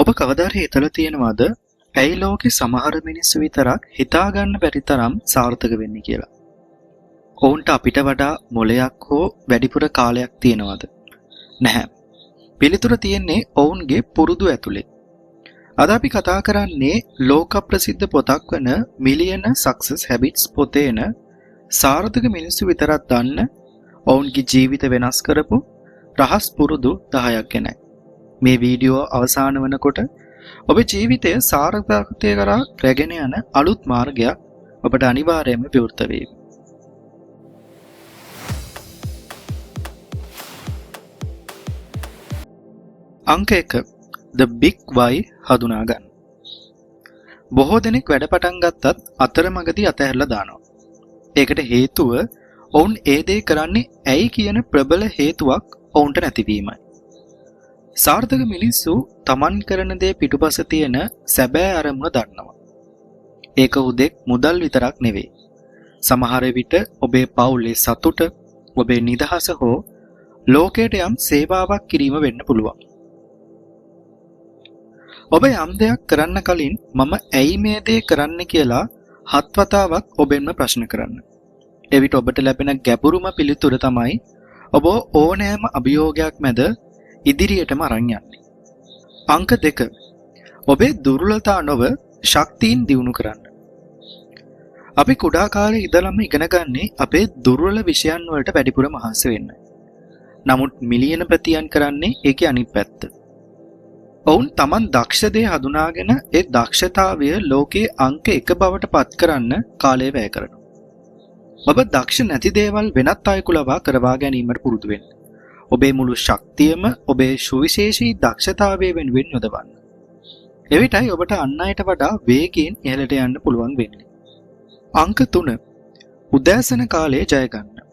ඔබ කවදා හරි හිතලා තියෙනවද ඇයි ලෝකේ සමහර මිනිස්සු විතරක් හිතා ගන්න බැරි තරම් සාර්ථක වෙන්නේ කියලා? ඔවුන්ට අපිට වඩා මොලයක් හෝ වැඩිපුර කාලයක් තියෙනවද? නැහැ. පිළිතුර තියෙන්නේ ඔවුන්ගේ පුරුදු ඇතුලේ. අද අපි කතා කරන්නේ ලෝක ප්‍රසිද්ධ පොතක් වන මිලියන සක්සස් හැබිට්ස් පොතේන සාර්ථක මිනිස්සු විතරක් දන්න ඔවුන්ගේ ජීවිත වෙනස් කරපු රහස් පුරුදු 10ක් ගැනයි. මේ වීඩියෝ අවසාන වෙනකොට ඔබේ ජීවිතය සාර්ථකත්වයට කරා රැගෙන යන අලුත් මාර්ගයක් ඔබට අනිවාර්යයෙන්ම විවෘත වෙයි. අංක 1 The Big Why හඳුනා ගන්න. බොහෝ දෙනෙක් වැඩ පටන් ගත්තත් අතරමඟදී අතහැරලා දානවා. ඒකට හේතුව ඔවුන් ඒ දේ කරන්නේ ඇයි කියන ප්‍රබල හේතුවක් ඔවුන්ට නැතිවීමයි. සාර්ථක මිනිස්සු තමන් කරන දේ පිටුපස තියෙන සැබෑ අරමුණ දන්නවා. ඒක උදෙක් මුදල් විතරක් නෙවෙයි. සමහර විට ඔබේ පවුලේ සතුට, ඔබේ නිදහස හෝ ලෝකයට යම් සේවාවක් කිරීම වෙන්න පුළුවන්. ඔබ යම් දෙයක් කරන්න කලින් මම ඇයි මේ දේ කරන්න කියලා 7 වතාවක් ඔබෙන්ම ප්‍රශ්න කරන්න. එවිට ඔබට ලැබෙන ගැඹුරුම පිළිතුර තමයි ඔබ ඕනෑම අභියෝගයක් මැද ඉදිරියටම අරන් යන්නේ. අංක 2 ඔබේ දුර්වලතා නොව ශක්තියින් දියුණු කරන්න. අපි කුඩා කාලේ ඉඳලම ඉගෙන ගන්නේ අපේ දුර්වල විෂයන් වලට වැඩිපුර මහන්සි වෙන්න. නමුත් මිලියන ප්‍රතියන් කරන්නේ ඒකේ අනිත් පැත්ත. ඔවුන් Taman දක්ෂ දේ හඳුනාගෙන ඒ දක්ෂතාවය ලෝකයේ අංක 1 බවට පත් කරන්න කාලය වැය කරනවා. ඔබ දක්ෂ නැති දේවල් වෙනත් අයෙකු ලබා කරවා ගැනීමට පුරුදු වෙන්න. ඔබේ මුළු ශක්තියම ඔබේ සුවිශේෂී දක්ෂතාවය වෙනුවෙන් යොදවන්න. එවිටයි ඔබට අන් අයට වඩා වේගයෙන් ඉහළට යන්න පුළුවන් වෙන්නේ. අංක 3 උදෑසන කාලයේ ජය ගන්න.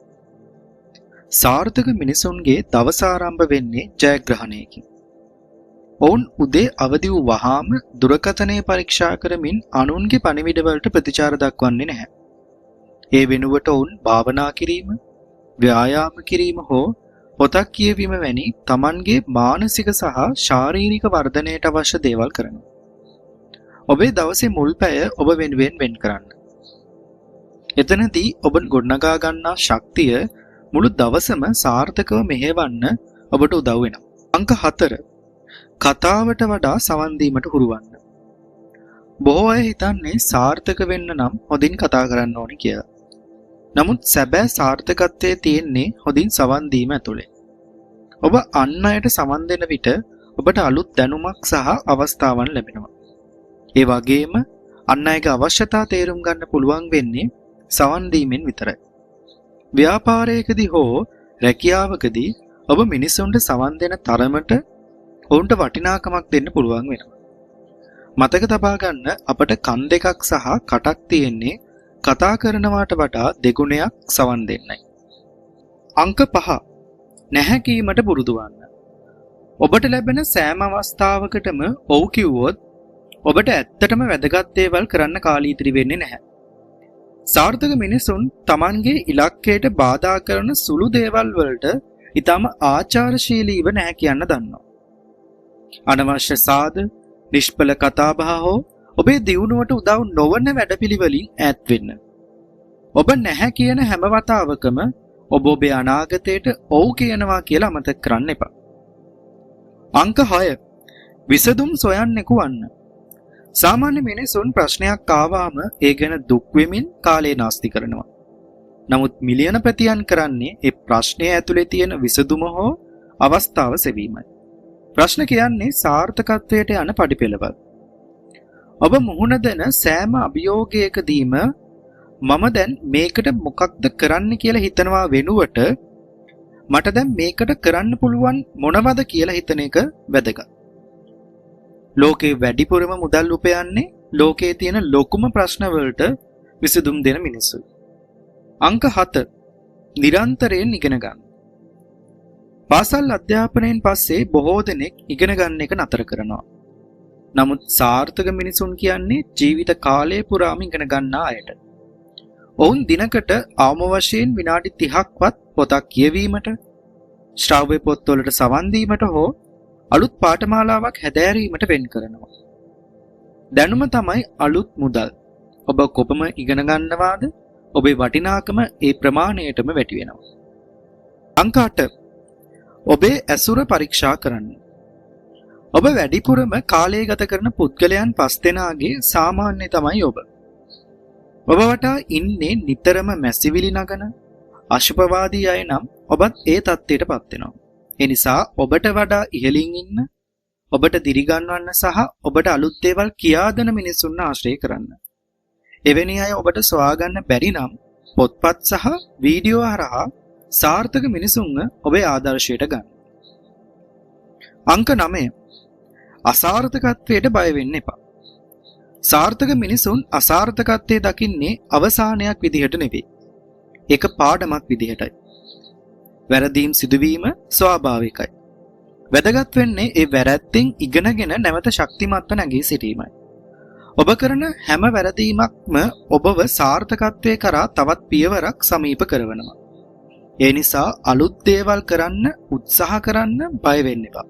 සාර්ථක මිනිසුන්ගේ දවස ආරම්භ වෙන්නේ ජයග්‍රහණයකින්. ඔවුන් උදේ අවදි වූ වහාම දුරකථනය පරීක්ෂා කරමින් අනුන්ගේ පණිවිඩ වලට ප්‍රතිචාර දක්වන්නේ නැහැ. ඒ වෙනුවට ඔවුන් භාවනා කිරීම, ව්‍යායාම කිරීම හෝ පොතක් කියවීම වැනි Tamanගේ මානසික සහ ශාරීරික වර්ධනයට අවශ්‍ය දේවල් කරනවා. ඔබේ දවසේ මුල් පැය ඔබ වෙනුවෙන් වෙන් කරන්න. එතනදී ඔබ ගොඩනගා ගන්නා ශක්තිය මුළු දවසම සාර්ථකව මෙහෙවන්න ඔබට උදව් වෙනවා. අංක 4 කතාවට වඩා සවන් දීමට හුරුවන්න. බොහෝ අය හිතන්නේ සාර්ථක වෙන්න නම් හොඳින් කතා කරන්න ඕනි කියලා. නමුත් සැබෑ සාර්ථකත්වයේ තියෙන්නේ හොඳින් සවන් දීම ඇතුලේ. ඔබ අන් අයට සවන් දෙන විට ඔබට අලුත් දැනුමක් සහ අවස්ථාවන් ලැබෙනවා. ඒ වගේම අන් අයගේ අවශ්‍යතා තේරුම් ගන්න පුළුවන් වෙන්නේ සවන් දීමෙන් විතරයි. ව්‍යාපාරයකදී හෝ රැකියාවකදී ඔබ මිනිසුන්ට සවන් දෙන තරමට ඔවුන්ට වටිනාකමක් දෙන්න පුළුවන් වෙනවා. මතක තබා ගන්න අපට කන් දෙකක් සහ කටක් තියෙන්නේ කතා කරනවාට වඩා දෙගුණයක් සවන් දෙන්නයි. අංක 5 නැහැ කීමට පුරුදු වන්න. ඔබට ලැබෙන සෑම අවස්ථාවකටම ඔව් කිව්වොත් ඔබට ඇත්තටම වැදගත් දේවල් කරන්න කාලය ඉතිරි වෙන්නේ නැහැ. සාර්ථක මිනිසුන් Tamanගේ ඉලක්කයට බාධා කරන සුළු දේවල් වලට ඊටම ආචාරශීලීව නැහැ කියන්න දන්නවා. අනවශ්‍ය සාද, නිෂ්ඵල කතාබහ හෝ ඔබේ දියුණුවට උදව් නොවන වැඩපිළිවෙලින් ඈත් වෙන්න. ඔබ නැහැ කියන හැම වතාවකම ඔබ ඔබේ අනාගතයට ඔව් කියනවා කියලා අමතක කරන්න එපා. අංක 6 විසඳුම් සොයන්නෙකු වන්න. සාමාන්‍ය මිනිසුන් ප්‍රශ්නයක් ආවම ඒ ගැන දුක් වෙමින් කාලය නාස්ති කරනවා. නමුත් මිලියන ප්‍රතියන් කරන්නේ ඒ ප්‍රශ්නය ඇතුලේ තියෙන විසඳුම හෝ අවස්ථාව සෙවීමයි. ප්‍රශ්න කියන්නේ සාර්ථකත්වයට යන පඩිපෙළවල්. ඔබ මුහුණ දෙන සෑම අභියෝගයකදීම මම දැන් මේකට මොකක්ද කරන්න කියලා හිතනවා වෙනුවට මට දැන් මේකට කරන්න පුළුවන් මොනවද කියලා හිතන එක වැදගත්. ලෝකේ වැඩිපුරම මුදල් උපයන්නේ ලෝකයේ තියෙන ලොකුම ප්‍රශ්න වලට විසඳුම් දෙන මිනිස්සු. අංක 7 නිරන්තරයෙන් ඉගෙන ගන්න. පාසල් අධ්‍යාපනයෙන් පස්සේ බොහෝ දෙනෙක් ඉගෙන ගන්න එක නතර කරනවා. නමුත් සාර්ථක මිනිසුන් කියන්නේ ජීවිත කාලය පුරාම ඉගෙන ගන්නා අයට. ඔවුන් දිනකට අවම වශයෙන් විනාඩි 30ක්වත් පොතක් කියවීමට, ශ්‍රව්‍ය පොත්වලට සවන් දීමට හෝ අලුත් පාඨමාලාවක් හැදෑරීමට වෙන් කරනවා. දැනුම තමයි අලුත් මුදල්. ඔබ කොපම ඉගෙන ගන්නවාද? ඔබේ වටිනාකම ඒ ප්‍රමාණයටම වැඩි වෙනවා. අංක 8. ඔබේ ඇසුර පරීක්ෂා කරන්න. ඔබ වැඩිපුරම කාලය ගත කරන පුද්ගලයන් 5 දෙනාගේ සාමාන්‍ය තමයි ඔබ. ඔබ වටා ඉන්නේ නිතරම මැසිවිලි නගන අශුභවාදී අය නම් ඔබත් ඒ තත්ත්වයටපත් වෙනවා. ඒ නිසා ඔබට වඩා ඉහළින් ඉන්න, ඔබට දිරිගන්වන්න සහ ඔබට අලුත් දේවල් කියා දෙන මිනිසුන් ආශ්‍රය කරන්න. එවැනි අය ඔබට සොයාගන්න බැරි නම් පොත්පත් සහ වීඩියෝ හරහා සාර්ථක මිනිසුන්ව ඔබේ ආදර්ශයට ගන්න. අංක 9. අසාර්ථකත්වයට බය වෙන්න එපා. සාර්ථක මිනිසුන් අසාර්ථකත්වයේ දකින්නේ අවසානයක් විදිහට නෙවෙයි. ඒක පාඩමක් විදිහටයි. වැරදීම් සිදුවීම ස්වාභාවිකයි. වැදගත් වෙන්නේ ඒ වැරැද්දෙන් ඉගෙනගෙන නැවත ශක්තිමත්ව නැගී සිටීමයි. ඔබ කරන හැම වැරදීමක්ම ඔබව සාර්ථකත්වයේ කරා තවත් පියවරක් සමීප කරනවා. ඒ නිසා අලුත් දේවල් කරන්න උත්සාහ කරන්න බය වෙන්න එපා.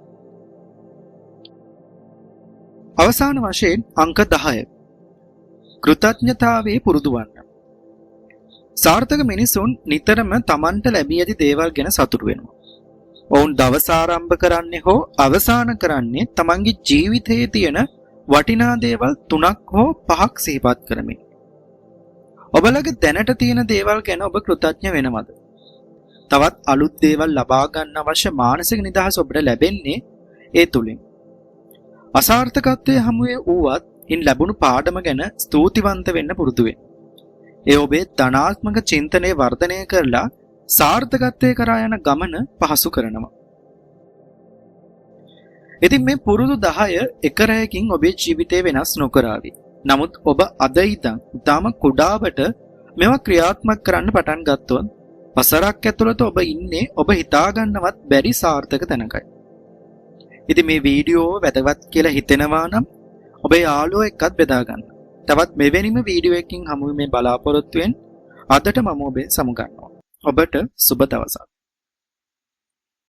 අවසාන වශයෙන් අංක 10. කෘතඥතාවයේ පුරුදු වන්න. සාර්ථක මිනිසුන් නිතරම Tamanට ලැබී ඇති දේවල් ගැන සතුටු වෙනවා. ඔවුන් දවස ආරම්භ කරන්නේ හෝ අවසන් කරන්නේ Tamanගේ ජීවිතයේ තියෙන වටිනා දේවල් 3ක් හෝ 5ක් සිහිපත් කරමින්. ඔබලගේ දැනට තියෙන දේවල් ගැන ඔබ කෘතඥ වෙනවද? තවත් අලුත් දේවල් ලබා ගන්න අවශ්‍ය මානසික නිදහස ඔබට ලැබෙන්නේ ඒ තුලින්. අසාර්ථකත්වයේ හමුවේ වුවත් ඉන් ලැබුණු පාඩම ගැන ස්තුතිවන්ත වෙන්න පුරුදු වෙන්න. ඒ ඔබේ ධනාත්මක චින්තනය වර්ධනය කරලා සාර්ථකත්වයේ කරා යන ගමන පහසු කරනවා. ඉතින් මේ පුරුදු 10 එක රැයකින් ඔබේ ජීවිතේ වෙනස් නොකරાવી. නමුත් ඔබ අද ඉඳන් තාම කුඩාවට මේවා ක්‍රියාත්මක කරන්න පටන් ගත්තොත් වසරක් ඇතුළත ඔබ ඉන්නේ ඔබ හිතා ගන්නවත් බැරි සාර්ථක තැනකයි. ඉතින් මේ වීඩියෝ වැදගත් කියලා හිතෙනවා නම් ඔබේ යාළුවෝ එක්කත් බෙදා ගන්න. තවත් මෙවැනිම වීඩියෝ එකකින් හමු වෙමින් බලාපොරොත්තු වෙන්න අදට මම ඔබේ සමු ගන්නවා. ඔබට සුබ දවසක්.